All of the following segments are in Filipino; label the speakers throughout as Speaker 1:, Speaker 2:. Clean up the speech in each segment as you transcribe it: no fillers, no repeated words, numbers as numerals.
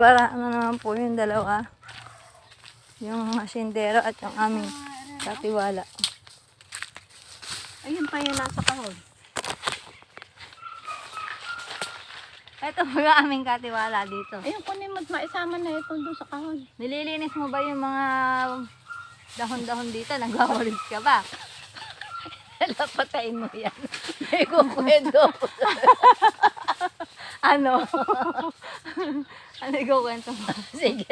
Speaker 1: Para ano naman po yung dalawa. Yung asindero at yung aming katiwala.
Speaker 2: Ayun pa yung nasa kahon.
Speaker 1: Ito po yung aming katiwala dito.
Speaker 2: Ayun, kunin mo at maisama na ito doon sa kahon.
Speaker 1: Nililinis mo ba yung mga dahon-dahon dito? Nagwawalis ka ba?
Speaker 2: Patayin mo yan. May kukwento.
Speaker 1: Ano? Ano ikukwento mo?
Speaker 2: Sige.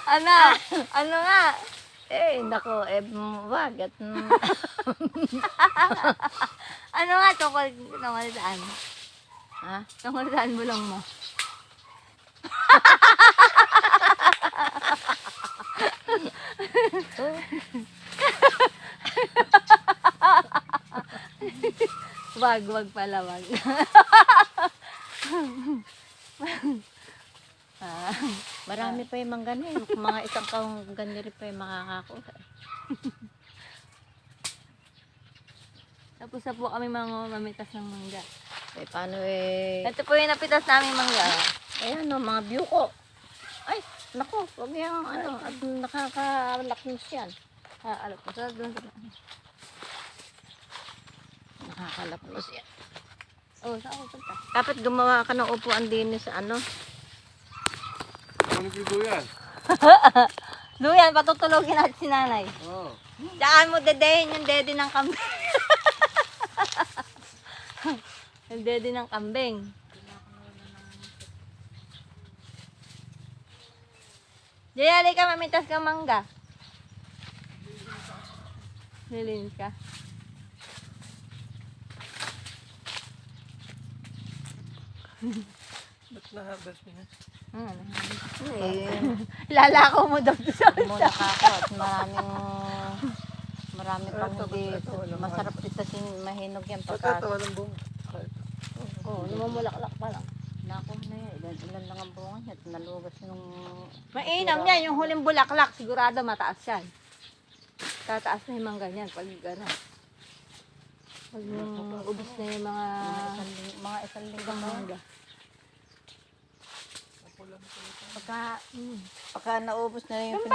Speaker 1: Ano? Ano nga?
Speaker 2: Nako, wag. At,
Speaker 1: Ano nga tungkol saan?
Speaker 2: ha?
Speaker 1: Tungkol saan bulong mo? Wag pala, wag.
Speaker 2: Marami pa yung mangga eh. Mga isang kahong ganyan rin pa yung makakakuha.
Speaker 1: Tapos na po kami mamitas ng mangga.
Speaker 2: Paano
Speaker 1: Ito po yung napitas namin mangga.
Speaker 2: ayan o, mga biyuko. Ay, naku, huwag yung at nakakalaknos yan.
Speaker 1: Alam ko, sa doon.
Speaker 2: Nakakalaknos yan.
Speaker 1: Oh, saan ako punta?
Speaker 2: Dapat gumawa ka ng upuan din sa ano.
Speaker 3: Ano yung yan?
Speaker 1: Luyan, patutulogin natin si nanay.
Speaker 3: Oo.
Speaker 1: Saan mo dedehin yung dede ng kambing? Yung dede ng kambing. Jayali ka, mamitas ka mangga. Nilinis ka.
Speaker 3: Ba't nahabas mo na?
Speaker 1: Lalakaw mo daw sa
Speaker 2: Muna ka ako at marami pang hindi masarap itasin mahinog yan pagka.
Speaker 3: Pagkatawa ng buong.
Speaker 1: Oo, namumulaklak pa lang.
Speaker 2: Nakuha na yan, ilan lang ang bunga niya at nalugas nung.
Speaker 1: Mainam yan, yung huling bulaklak, sigurado mataas yan. Tataas na yung mga ganyan, pag gano'n. Pag yung ubos na yung
Speaker 2: Mga isang linggo
Speaker 1: mangga.
Speaker 2: pagka naubos na yung